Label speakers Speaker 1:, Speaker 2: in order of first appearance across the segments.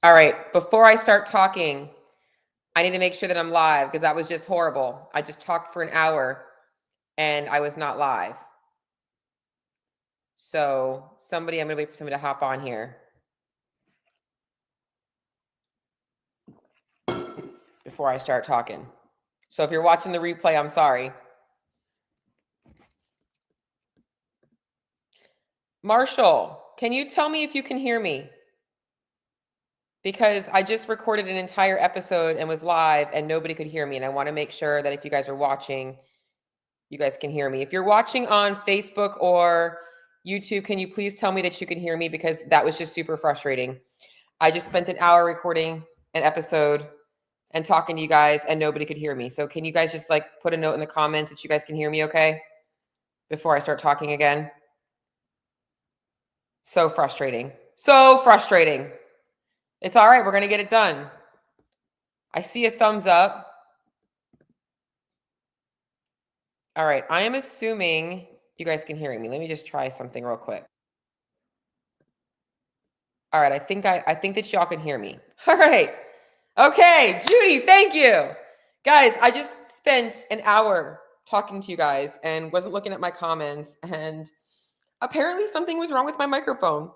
Speaker 1: All right, before I start talking, I need to make sure that I'm live because that was just horrible. I just talked for an hour and I was not live. So I'm going to wait for somebody to hop on here before I start talking. So if you're watching the replay, I'm sorry. Marshall, can you tell me if you can hear me? Because I just recorded an entire episode and was live and nobody could hear me. And I want to make sure that if you guys are watching, you guys can hear me. If you're watching on Facebook or YouTube, can you please tell me that you can hear me? Because that was just super frustrating. I just spent an hour recording an episode and talking to you guys and nobody could hear me. So can you guys just like put a note in the comments that you guys can hear me okay? Before I start talking again. So frustrating. So frustrating. It's all right. We're going to get it done. I see a thumbs up. All right. I am assuming you guys can hear me. Let me just try something real quick. All right. I think that y'all can hear me. All right. Okay. Judy, thank you. Guys, I just spent an hour talking to you guys and wasn't looking at my comments. And apparently something was wrong with my microphone.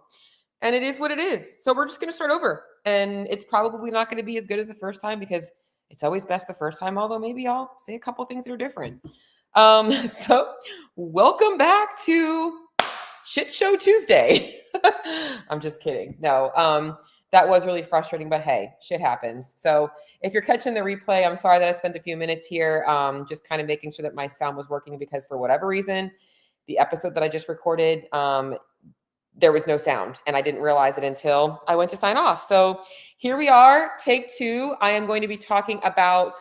Speaker 1: And it is what it is. So we're just going to start over. And it's probably not going to be as good as the first time because it's always best the first time. Although maybe I'll say a couple things that are different. So welcome back to Shit Show Tuesday. I'm just kidding. No, that was really frustrating, but hey, shit happens. So if you're catching the replay, I'm sorry that I spent a few minutes here, just kind of making sure that my sound was working because for whatever reason, the episode that I just recorded, there was no sound and I didn't realize it until I went to sign off. So here we are, take 2. I am going to be talking about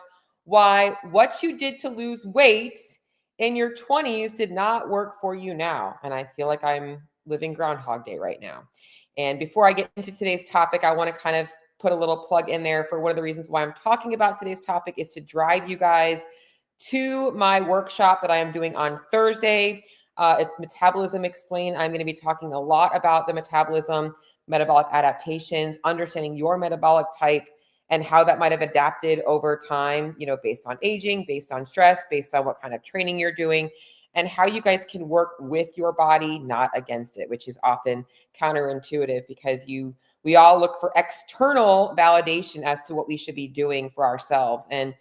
Speaker 1: why what you did to lose weight in your 20s did not work for you now. And I feel like I'm living Groundhog Day right now. And before I get into today's topic, I want to kind of put a little plug in there for one of the reasons why I'm talking about today's topic is to drive you guys to my workshop that I am doing on Thursday. It's Metabolism Explained. I'm going to be talking a lot about the metabolism, metabolic adaptations, understanding your metabolic type, and how that might have adapted over time, based on aging, based on stress, based on what kind of training you're doing, and how you guys can work with your body, not against it, which is often counterintuitive because we all look for external validation as to what we should be doing for ourselves. And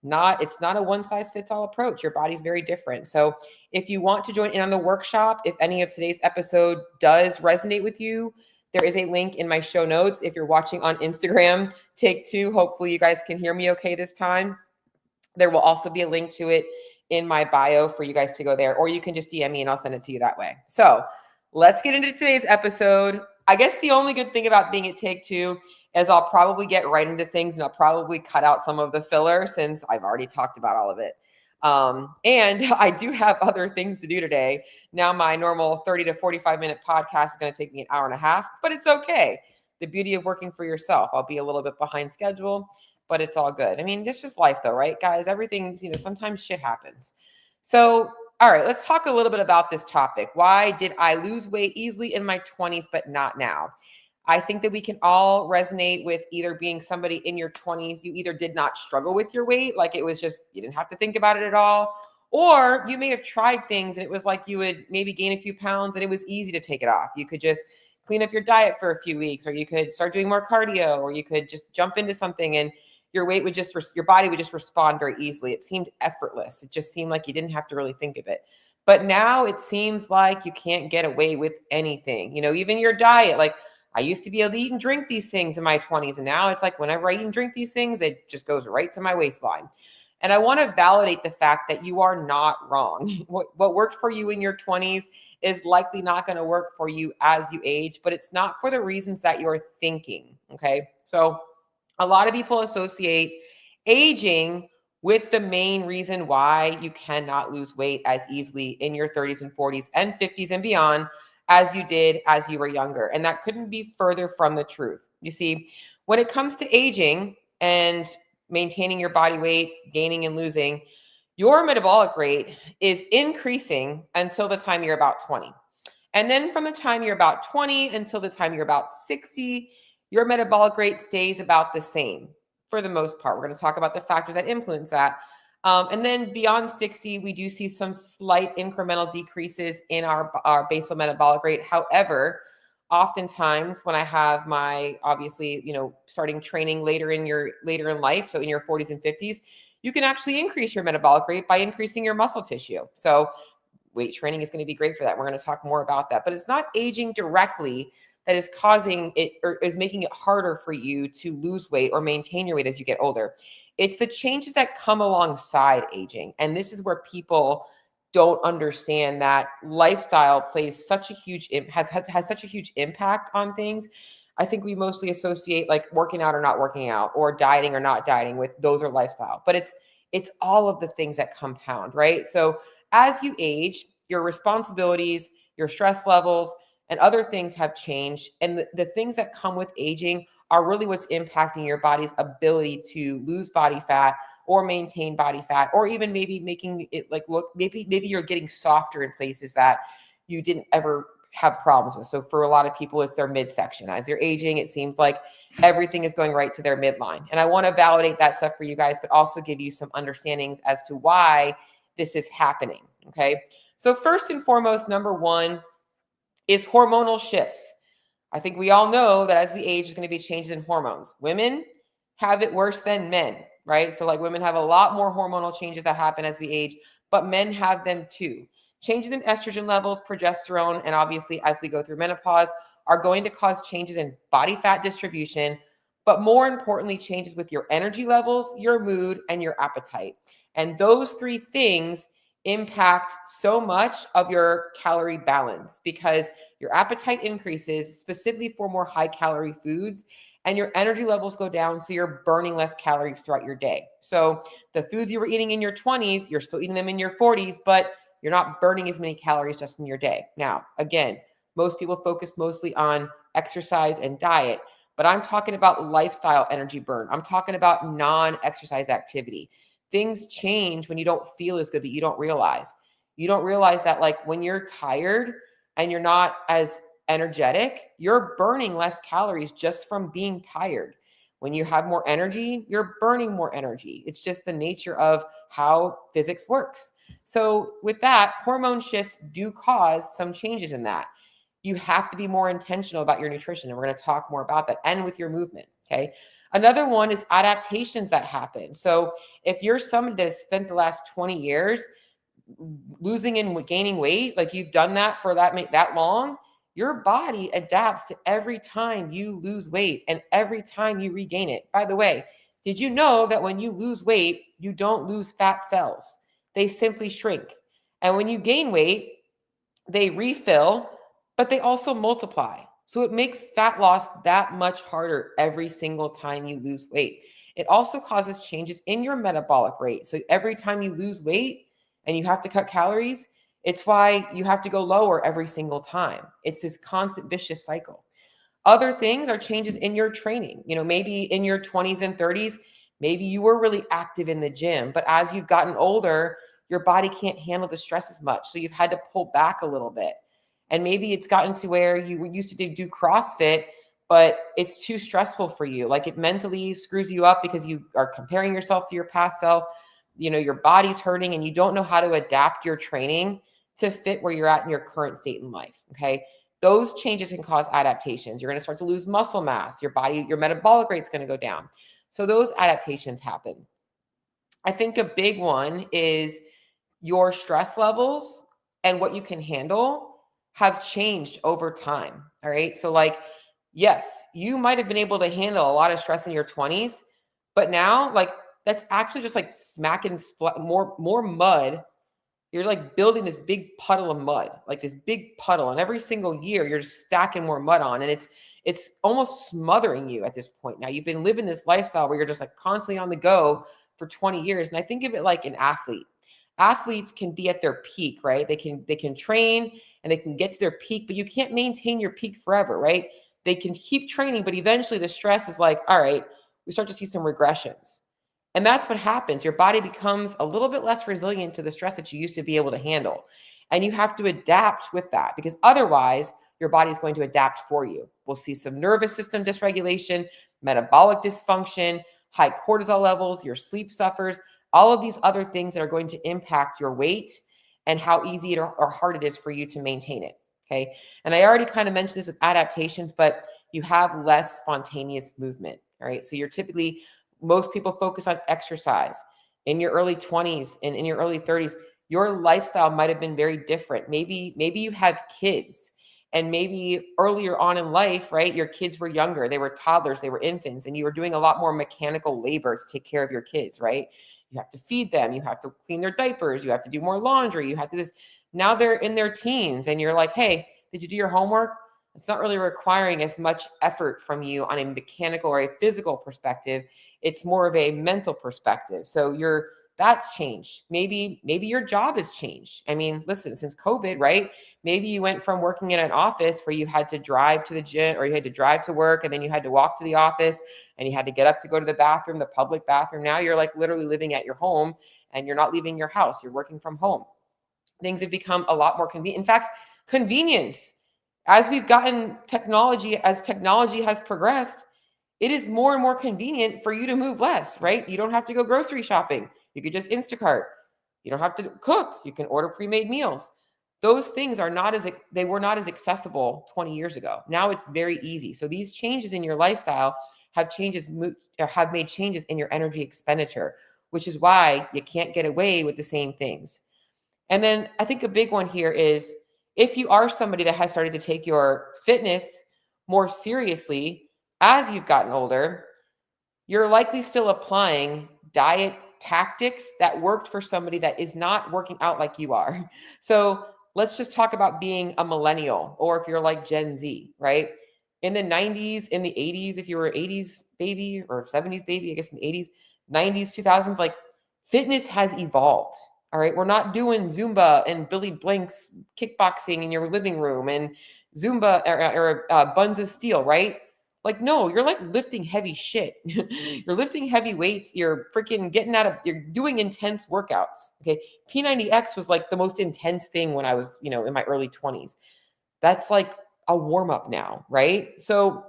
Speaker 1: it's not a one size fits all approach. Your body's very different. So if you want to join in on the workshop, if any of today's episode does resonate with you, there is a link in my show notes. If you're watching on Instagram, take 2. Hopefully you guys can hear me okay this time. There will also be a link to it in my bio for you guys to go there, or you can just DM me and I'll send it to you that way. So let's get into today's episode. I guess the only good thing about being at Take 2 is I'll probably get right into things and I'll probably cut out some of the filler since I've already talked about all of it. And I do have other things to do today. Now my normal 30 to 45 minute podcast is going to take me an hour and a half, but it's okay. The beauty of working for yourself. I'll be a little bit behind schedule, but it's all good. I mean, it's just life though, right, guys? Everything's, sometimes shit happens. So, all right, let's talk a little bit about this topic. Why did I lose weight easily in my 20s, but not now? I think that we can all resonate with either being somebody in your 20s, you either did not struggle with your weight, like it was just, you didn't have to think about it at all, or you may have tried things and it was like you would maybe gain a few pounds and it was easy to take it off. You could just clean up your diet for a few weeks, or you could start doing more cardio, or you could just jump into something and your body would just respond very easily. It seemed effortless. It just seemed like you didn't have to really think of it. But now it seems like you can't get away with anything, even your diet. Like I used to be able to eat and drink these things in my 20s. And now it's like whenever I eat and drink these things, it just goes right to my waistline. And I want to validate the fact that you are not wrong. What worked for you in your 20s is likely not going to work for you as you age, but it's not for the reasons that you're thinking. Okay. So a lot of people associate aging with the main reason why you cannot lose weight as easily in your 30s and 40s and 50s and beyond as you did as you were younger. And that couldn't be further from the truth. You see, when it comes to aging and maintaining your body weight, gaining and losing, your metabolic rate is increasing until the time you're about 20. And then from the time you're about 20 until the time you're about 60, your metabolic rate stays about the same for the most part. We're going to talk about the factors that influence that. And then beyond 60, we do see some slight incremental decreases in our basal metabolic rate. However, oftentimes when I have my, obviously, starting training later in life, so in your 40s and 50s, you can actually increase your metabolic rate by increasing your muscle tissue. So weight training is going to be great for that. We're going to talk more about that, but it's not aging directly that is causing it or is making it harder for you to lose weight or maintain your weight as you get older. It's the changes that come alongside aging. And this is where people don't understand that lifestyle plays such a huge, has such a huge impact on things. I think we mostly associate like working out or not working out, or dieting or not dieting with those are lifestyle, but it's all of the things that compound, right? So as you age, your responsibilities, your stress levels, and other things have changed. And the things that come with aging are really what's impacting your body's ability to lose body fat or maintain body fat, or even maybe making it like look, maybe you're getting softer in places that you didn't ever have problems with. So for a lot of people, it's their midsection. As they're aging, it seems like everything is going right to their midline. And I want to validate that stuff for you guys, but also give you some understandings as to why this is happening. Okay. So first and foremost, number one is hormonal shifts. I think we all know that as we age, there's going to be changes in hormones. Women have it worse than men, right? So like women have a lot more hormonal changes that happen as we age, but men have them too. Changes in estrogen levels, progesterone, and obviously as we go through menopause are going to cause changes in body fat distribution, but more importantly, changes with your energy levels, your mood, and your appetite. And those three things impact so much of your calorie balance because your appetite increases specifically for more high calorie foods, and your energy levels go down, so you're burning less calories throughout your day. So the foods you were eating in your 20s, you're still eating them in your 40s, but you're not burning as many calories just in your day. Now, again, most people focus mostly on exercise and diet, but I'm talking about lifestyle energy burn. I'm talking about non-exercise activity. Things change when you don't feel as good that you don't realize. You don't realize that like when you're tired and you're not as energetic, you're burning less calories just from being tired. When you have more energy, you're burning more energy. It's just the nature of how physics works. So with that, hormone shifts do cause some changes in that. You have to be more intentional about your nutrition, and we're going to talk more about that, and with your movement, okay? Another one is adaptations that happen. So if you're someone that has spent the last 20 years losing and gaining weight, like you've done that for that long, your body adapts to every time you lose weight and every time you regain it. By the way, did you know that when you lose weight, you don't lose fat cells? They simply shrink. And when you gain weight, they refill, but they also multiply. So it makes fat loss that much harder every single time you lose weight. It also causes changes in your metabolic rate. So every time you lose weight and you have to cut calories, it's why you have to go lower every single time. It's this constant vicious cycle. Other things are changes in your training. Maybe in your 20s and 30s, maybe you were really active in the gym, but as you've gotten older, your body can't handle the stress as much. So you've had to pull back a little bit. And maybe it's gotten to where you used to do CrossFit, but it's too stressful for you. Like it mentally screws you up because you are comparing yourself to your past self. Your body's hurting and you don't know how to adapt your training to fit where you're at in your current state in life. Okay. Those changes can cause adaptations. You're going to start to lose muscle mass. Your metabolic rate's going to go down. So those adaptations happen. I think a big one is your stress levels and what you can handle have changed over time. All right. So like, yes, you might have been able to handle a lot of stress in your 20s, but now like that's actually just like smacking more mud. You're like building this big puddle of mud, like this big puddle. And every single year you're just stacking more mud on. And it's almost smothering you at this point. Now you've been living this lifestyle where you're just like constantly on the go for 20 years. And I think of it like an athlete. Athletes can be at their peak, right? They can train and they can get to their peak, but you can't maintain your peak forever, right? They can keep training, but eventually the stress is like, all right, we start to see some regressions. And that's what happens. Your body becomes a little bit less resilient to the stress that you used to be able to handle. And you have to adapt with that because otherwise your body is going to adapt for you. We'll see some nervous system dysregulation, metabolic dysfunction, high cortisol levels, your sleep suffers, all of these other things that are going to impact your weight and how easy or hard it is for you to maintain it. Okay. And I already kind of mentioned this with adaptations, but you have less spontaneous movement. All right. So you're typically, most people focus on exercise in your early 20s and in your early 30s. Your lifestyle might have been very different. Maybe you have kids, and maybe earlier on in life, right, your kids were younger, they were toddlers, they were infants, and you were doing a lot more mechanical labor to take care of your kids, right? You have to feed them, you have to clean their diapers, you have to do more laundry, you have to this. Now they're in their teens and you're like, hey, did you do your homework? It's not really requiring as much effort from you on a mechanical or a physical perspective. It's more of a mental perspective. So that's changed. Maybe your job has changed. I mean, listen, since COVID, right? Maybe you went from working in an office where you had to drive to the gym, or you had to drive to work, and then you had to walk to the office, and you had to get up to go to the bathroom, the public bathroom. Now you're like literally living at your home and you're not leaving your house. You're working from home. Things have become a lot more convenient. In fact, convenience, as we've gotten technology, as technology has progressed, it is more and more convenient for you to move less, right? You don't have to go grocery shopping. You could just Instacart. You don't have to cook. You can order pre-made meals. Those things were not as accessible 20 years ago. Now it's very easy. So these changes in your lifestyle have made changes in your energy expenditure, which is why you can't get away with the same things. And then I think a big one here is, if you are somebody that has started to take your fitness more seriously as you've gotten older, you're likely still applying diet tactics that worked for somebody that is not working out like you are. So let's just talk about being a millennial, or if you're like Gen Z, right? In the 90s, in the 80s, if you were 80s baby or 70s baby, I guess in the 80s, 90s, 2000s, like fitness has evolved. All right. We're not doing Zumba and Billy Blank's kickboxing in your living room and Zumba or buns of steel, right? Like, no, you're like lifting heavy shit. You're lifting heavy weights. You're freaking you're doing intense workouts. Okay. P90X was like the most intense thing when I was, in my early 20s. That's like a warm up now, right? So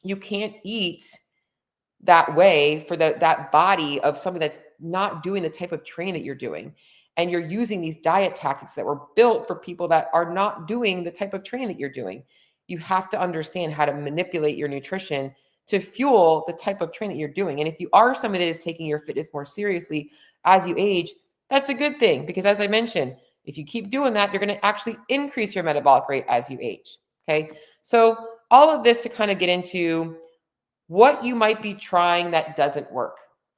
Speaker 1: you can't eat that way for that body of somebody that's not doing the type of training that you're doing. And you're using these diet tactics that were built for people that are not doing the type of training that you're doing. You have to understand how to manipulate your nutrition to fuel the type of training that you're doing. And if you are somebody that is taking your fitness more seriously as you age, that's a good thing, because as I mentioned, if you keep doing that, you're going to actually increase your metabolic rate as you age. Okay. So all of this to kind of get into what you might be trying that doesn't work.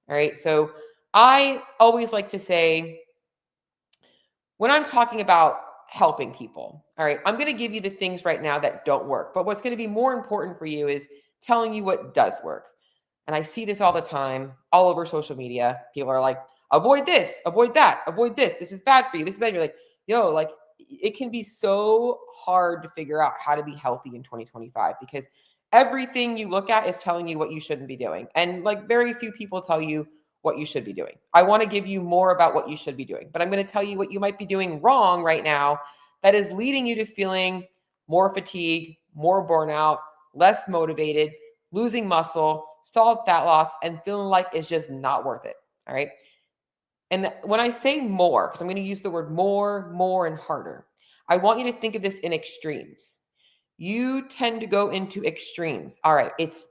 Speaker 1: All right. So I always like to say, when I'm talking about helping people, all right, I'm going to give you the things right now that don't work. But what's going to be more important for you is telling you what does work. And I see this all the time, all over social media. People are like, avoid this, avoid that, avoid this. This is bad for you. This is bad. You're like, yo, like it can be so hard to figure out how to be healthy in 2025, because everything you look at is telling you what you shouldn't be doing. And like very few people tell you what you should be doing. I want to give you more about what you should be doing, but I'm going to tell you what you might be doing wrong right now that is leading you to feeling more fatigue, more burnout, less motivated, losing muscle, stalled fat loss, and feeling like it's just not worth it. All right. And when I say more, because I'm going to use the word more, and harder, I want you to think of this in extremes. You tend to go into extremes. All right, it's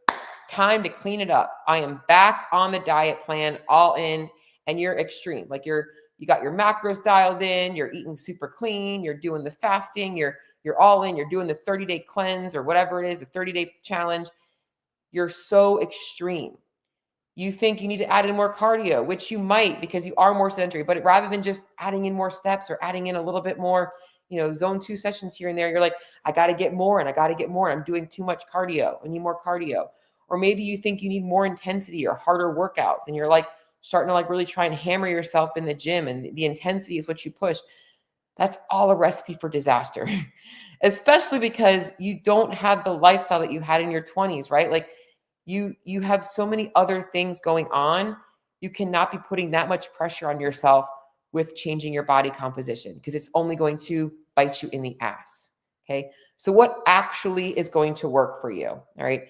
Speaker 1: time to clean it up. I am back on the diet plan, all in, and you're extreme. Like you got your macros dialed in, you're eating super clean, you're doing the fasting, you're all in, you're doing the 30-day cleanse or whatever it is, the 30-day challenge. You're so extreme. You think you need to add in more cardio, which you might, because you are more sedentary, but rather than just adding in more steps or adding in a little bit more, zone 2 sessions here and there, you're like, I got to get more and I got to get more. I'm doing too much cardio. I need more cardio. Or maybe you think you need more intensity or harder workouts, and you're like starting to like really try and hammer yourself in the gym, and the intensity is what you push. That's all a recipe for disaster, especially because you don't have the lifestyle that you had in your 20s, right? Like you have so many other things going on. You cannot be putting that much pressure on yourself with changing your body composition, because it's only going to bite you in the ass. Okay. So what actually is going to work for you? All right.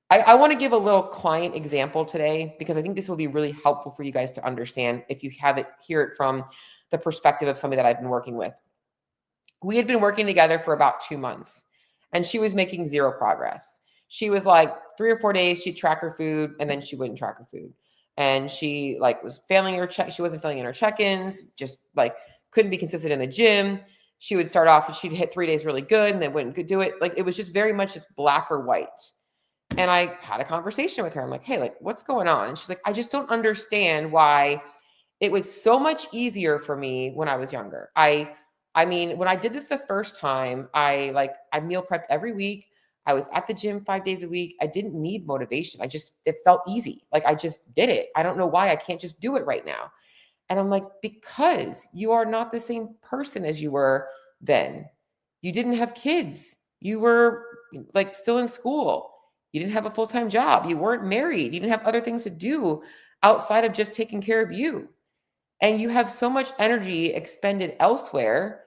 Speaker 1: I want to give a little client example today because I think this will be really helpful for you guys to understand if you hear it from the perspective of somebody that I've been working with. We had been working together for about 2 months and she was making zero progress. She was like 3 or 4 days, she'd track her food and then she wouldn't track her food. And she like was failing her check. She wasn't filling in her check-ins, just like couldn't be consistent in the gym. She would start off and she'd hit 3 days really good and then wouldn't do it. Like it was just very much just black or white. And I had a conversation with her. I'm like, hey, like, what's going on? And she's like, I just don't understand why it was so much easier for me when I was younger. I mean, when I did this the first time, I meal prepped every week. I was at the gym 5 days a week. I didn't need motivation. It felt easy. Like I just did it. I don't know why I can't just do it right now. And I'm like, because you are not the same person as you were then. You didn't have kids. You were like still in school. You didn't have a full-time job. You weren't married. You didn't have other things to do outside of just taking care of you. And you have so much energy expended elsewhere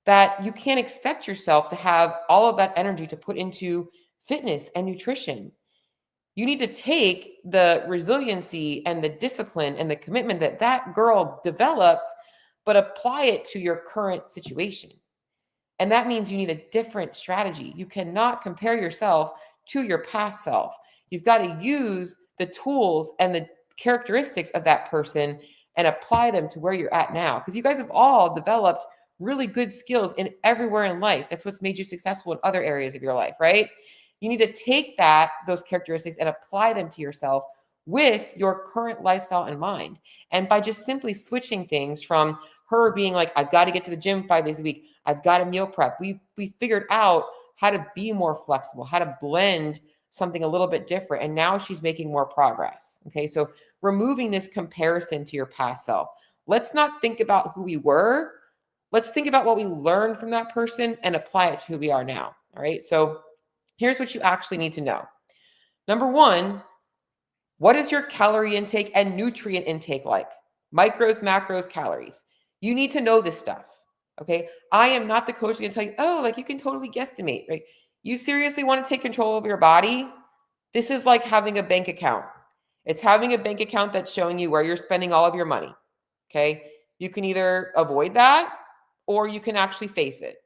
Speaker 1: that you can't expect yourself to have all of that energy to put into fitness and nutrition. You need to take the resiliency and the discipline and the commitment that that girl developed, but apply it to your current situation. And that means you need a different strategy. You cannot compare yourself to your past self. You've got to use the tools and the characteristics of that person and apply them to where you're at now. Because you guys have all developed really good skills in everywhere in life. That's what's made you successful in other areas of your life, right? You need to take those characteristics and apply them to yourself with your current lifestyle in mind. And by just simply switching things from her being like, I've got to get to the gym 5 days a week, I've got to meal prep. We figured out how to be more flexible, how to blend something a little bit different. And now she's making more progress. Okay. So removing this comparison to your past self. Let's not think about who we were. Let's think about what we learned from that person and apply it to who we are now. All right. So here's what you actually need to know. Number one, what is your calorie intake and nutrient intake like? Micros, macros, calories. You need to know this stuff. Okay. I am not the coach going to tell you, oh, like you can totally guesstimate, right? You seriously want to take control of your body? This is like having a bank account. It's having a bank account that's showing you where you're spending all of your money. Okay. You can either avoid that or you can actually face it.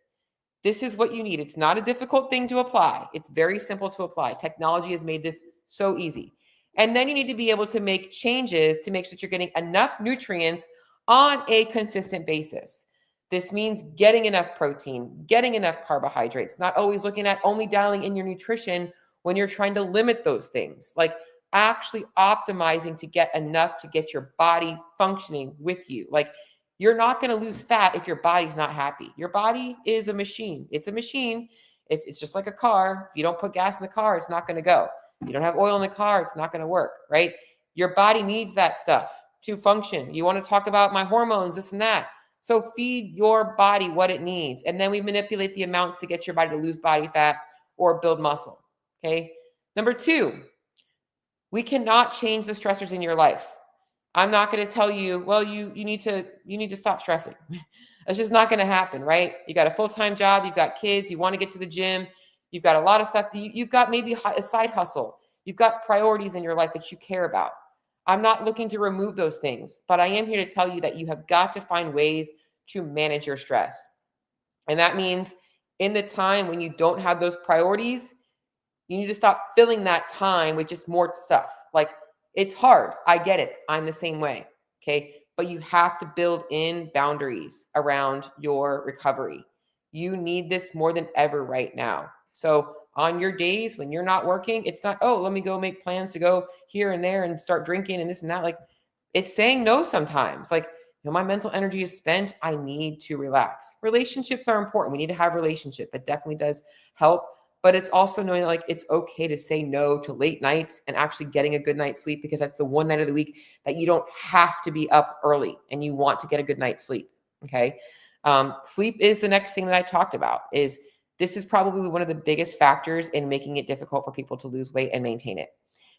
Speaker 1: This is what you need. It's not a difficult thing to apply. It's very simple to apply. Technology has made this so easy. And then you need to be able to make changes to make sure that you're getting enough nutrients on a consistent basis. This means getting enough protein, getting enough carbohydrates, not always looking at only dialing in your nutrition when you're trying to limit those things, like actually optimizing to get enough to get your body functioning with you. Like you're not going to lose fat if your body's not happy. Your body is a machine. It's a machine. If it's just like a car, if you don't put gas in the car, it's not going to go. If you don't have oil in the car, it's not going to work, right? Your body needs that stuff to function. You want to talk about my hormones, this and that. So feed your body what it needs. And then we manipulate the amounts to get your body to lose body fat or build muscle. Okay. Number two, we cannot change the stressors in your life. I'm not going to tell you, well, you need to stop stressing. That's just not going to happen, right? You got a full-time job, you've got kids, you want to get to the gym, you've got a lot of stuff. You've got maybe a side hustle. You've got priorities in your life that you care about. I'm not looking to remove those things, but I am here to tell you that you have got to find ways to manage your stress. And that means in the time when you don't have those priorities, you need to stop filling that time with just more stuff. Like it's hard. I get it. I'm the same way. Okay. But you have to build in boundaries around your recovery. You need this more than ever right now. So on your days when you're not working, it's not, oh, let me go make plans to go here and there and start drinking and this and that. Like it's saying no sometimes. Like, you know, my mental energy is spent. I need to relax. Relationships are important. We need to have relationships. That definitely does help. But it's also knowing like it's okay to say no to late nights and actually getting a good night's sleep, because that's the one night of the week that you don't have to be up early and you want to get a good night's sleep. Okay. Sleep is the next thing that I talked about. This is probably one of the biggest factors in making it difficult for people to lose weight and maintain it.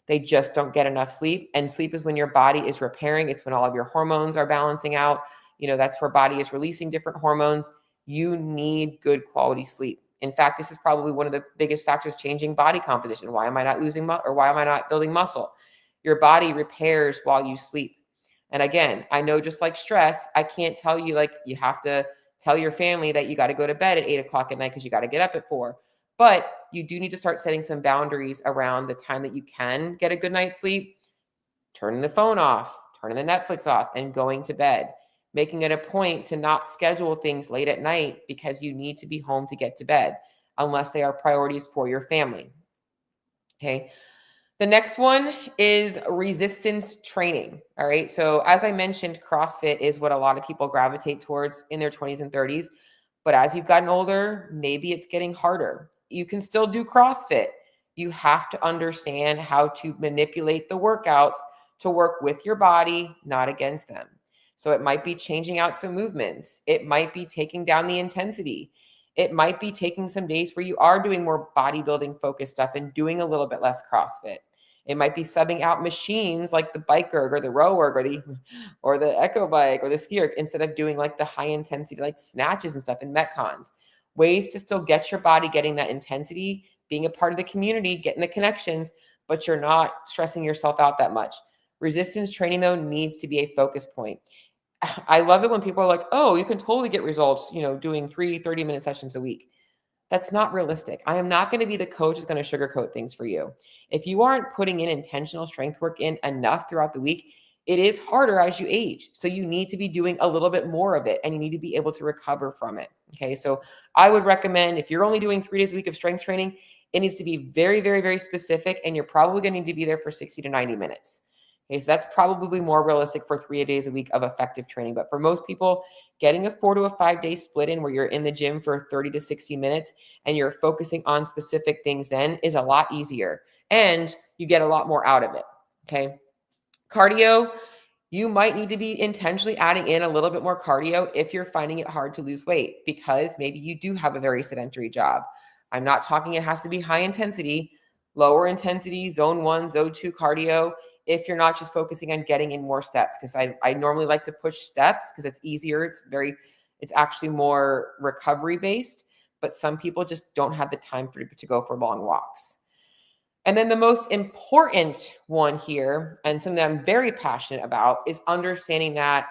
Speaker 1: They just don't get enough sleep. And sleep is when your body is repairing. It's when all of your hormones are balancing out. You know, that's where body is releasing different hormones. You need good quality sleep. In fact, this is probably one of the biggest factors changing body composition. Why am I not losing or why am I not building muscle? Your body repairs while you sleep. And again, I know just like stress, I can't tell you like you have to tell your family that you got to go to bed at 8 o'clock at night because you got to get up at 4. But you do need to start setting some boundaries around the time that you can get a good night's sleep, turning the phone off, turning the Netflix off, and going to bed. Making it a point to not schedule things late at night because you need to be home to get to bed, unless they are priorities for your family. Okay. The next one is resistance training. All right. So as I mentioned, CrossFit is what a lot of people gravitate towards in their 20s and 30s. But as you've gotten older, maybe it's getting harder. You can still do CrossFit. You have to understand how to manipulate the workouts to work with your body, not against them. So it might be changing out some movements. It might be taking down the intensity. It might be taking some days where you are doing more bodybuilding focused stuff and doing a little bit less CrossFit. It might be subbing out machines like the bike erg or the row erg or the echo bike or the ski erg instead of doing like the high intensity like snatches and stuff in Metcons. Ways to still get your body getting that intensity, being a part of the community, getting the connections, but you're not stressing yourself out that much. Resistance training though needs to be a focus point. I love it when people are like, oh, you can totally get results, doing 3 30-minute sessions a week. That's not realistic. I am not going to be the coach that's going to sugarcoat things for you. If you aren't putting in intentional strength work in enough throughout the week, it is harder as you age. So you need to be doing a little bit more of it and you need to be able to recover from it. Okay. So I would recommend if you're only doing 3 days a week of strength training, it needs to be very, very, very specific. And you're probably going to need to be there for 60 to 90 minutes. Okay, so that's probably more realistic for 3 days a week of effective training. But for most people, getting a 4 to a 5 day split in where you're in the gym for 30 to 60 minutes and you're focusing on specific things then is a lot easier and you get a lot more out of it. Okay. Cardio, you might need to be intentionally adding in a little bit more cardio if you're finding it hard to lose weight because maybe you do have a very sedentary job. I'm not talking it has to be high intensity, lower intensity, zone 1, zone 2 cardio. If you're not just focusing on getting in more steps, because I normally like to push steps because it's easier. It's actually more recovery based, but some people just don't have the time to go for long walks. And then the most important one here, and something that I'm very passionate about, is understanding that,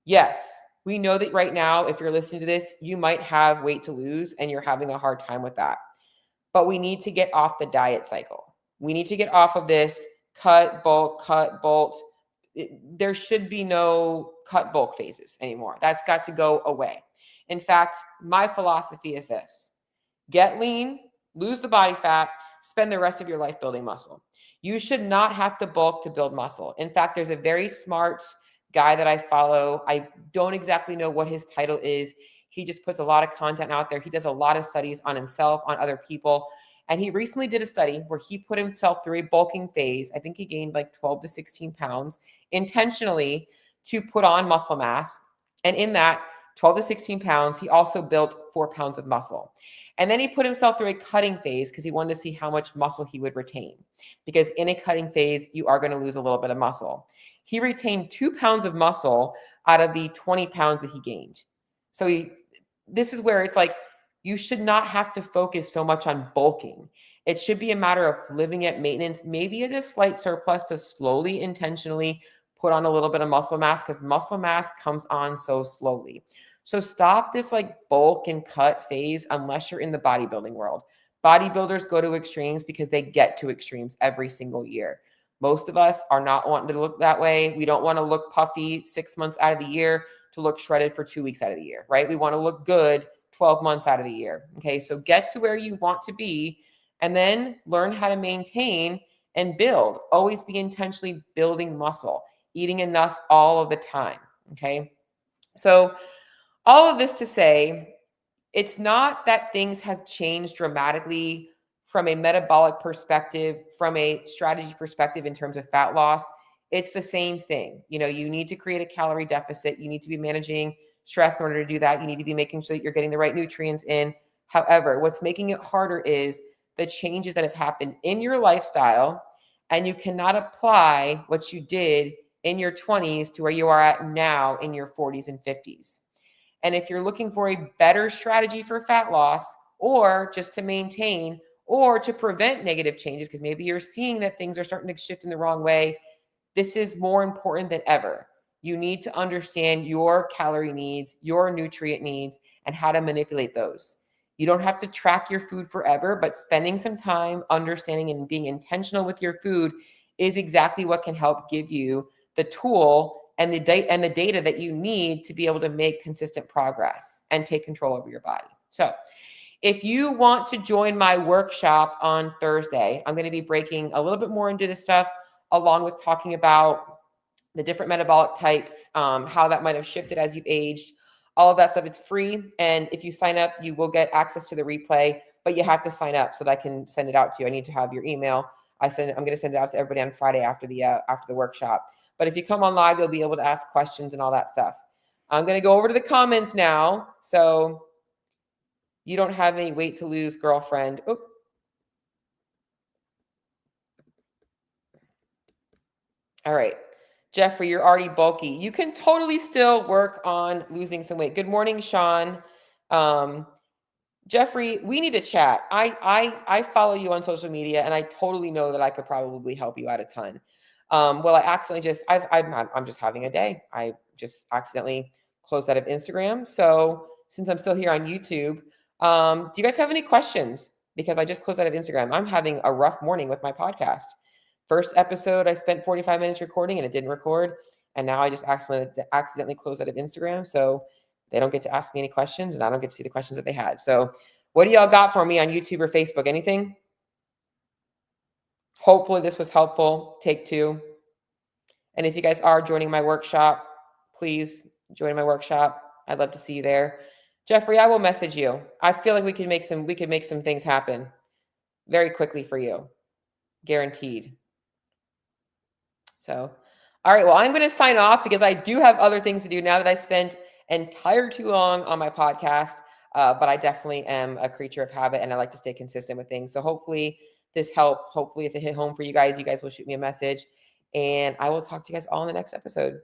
Speaker 1: yes, we know that right now, if you're listening to this, you might have weight to lose and you're having a hard time with that. But we need to get off the diet cycle. We need to get off of this cut, bulk. There should be no cut bulk phases anymore. That's got to go away. In fact, my philosophy is this: get lean, lose the body fat, spend the rest of your life building muscle. You should not have to bulk to build muscle. In fact, there's a very smart guy that I follow. I don't exactly know what his title is. He just puts a lot of content out there. He does a lot of studies on himself, on other people. And he recently did a study where he put himself through a bulking phase. I think he gained like 12 to 16 pounds intentionally to put on muscle mass. And in that 12 to 16 pounds, he also built 4 pounds of muscle. And then he put himself through a cutting phase because he wanted to see how much muscle he would retain. Because in a cutting phase, you are going to lose a little bit of muscle. He retained 2 pounds of muscle out of the 20 pounds that he gained. So this is where it's like, you should not have to focus so much on bulking. It should be a matter of living at maintenance, maybe at a slight surplus to slowly, intentionally put on a little bit of muscle mass because muscle mass comes on so slowly. So stop this like bulk and cut phase unless you're in the bodybuilding world. Bodybuilders go to extremes because they get to extremes every single year. Most of us are not wanting to look that way. We don't want to look puffy 6 months out of the year to look shredded for 2 weeks out of the year, right? We want to look good 12 months out of the year. Okay. So get to where you want to be and then learn how to maintain and build. Always be intentionally building muscle, eating enough all of the time. Okay. So all of this to say, it's not that things have changed dramatically from a metabolic perspective, from a strategy perspective in terms of fat loss. It's the same thing. You need to create a calorie deficit. You need to be managing stress in order to do that. You need to be making sure that you're getting the right nutrients in. However, what's making it harder is the changes that have happened in your lifestyle, and you cannot apply what you did in your 20s to where you are at now in your 40s and 50s. And if you're looking for a better strategy for fat loss, or just to maintain or to prevent negative changes, because maybe you're seeing that things are starting to shift in the wrong way. This is more important than ever. You need to understand your calorie needs, your nutrient needs, and how to manipulate those. You don't have to track your food forever, but spending some time understanding and being intentional with your food is exactly what can help give you the tool and the data that you need to be able to make consistent progress and take control over your body. So if you want to join my workshop on Thursday, I'm going to be breaking a little bit more into this stuff, along with talking about the different metabolic types, how that might have shifted as you've aged, all of that stuff. It's free. And if you sign up, you will get access to the replay, but you have to sign up so that I can send it out to you. I need to have your email. I'm going to send it out to everybody on Friday after the workshop. But if you come on live, you'll be able to ask questions and all that stuff. I'm going to go over to the comments now. So you don't have any weight to lose, girlfriend. Oop. All right. Jeffrey, you're already bulky. You can totally still work on losing some weight. Good morning, Sean. Jeffrey, we need to chat. I follow you on social media, and I totally know that I could probably help you out a ton. Well, I accidentally I'm just having a day. I just accidentally closed out of Instagram. So since I'm still here on YouTube, do you guys have any questions? Because I just closed out of Instagram. I'm having a rough morning with my podcast. First episode, I spent 45 minutes recording and it didn't record. And now I just accidentally closed out of Instagram. So they don't get to ask me any questions and I don't get to see the questions that they had. So what do y'all got for me on YouTube or Facebook? Anything? Hopefully this was helpful. Take two. And if you guys are joining my workshop, please join my workshop. I'd love to see you there. Jeffrey, I will message you. I feel like we could make some things happen very quickly for you. Guaranteed. So, all right, well, I'm going to sign off because I do have other things to do now that I spent entire too long on my podcast. But I definitely am a creature of habit and I like to stay consistent with things. So hopefully this helps. Hopefully if it hit home for you guys will shoot me a message and I will talk to you guys all in the next episode.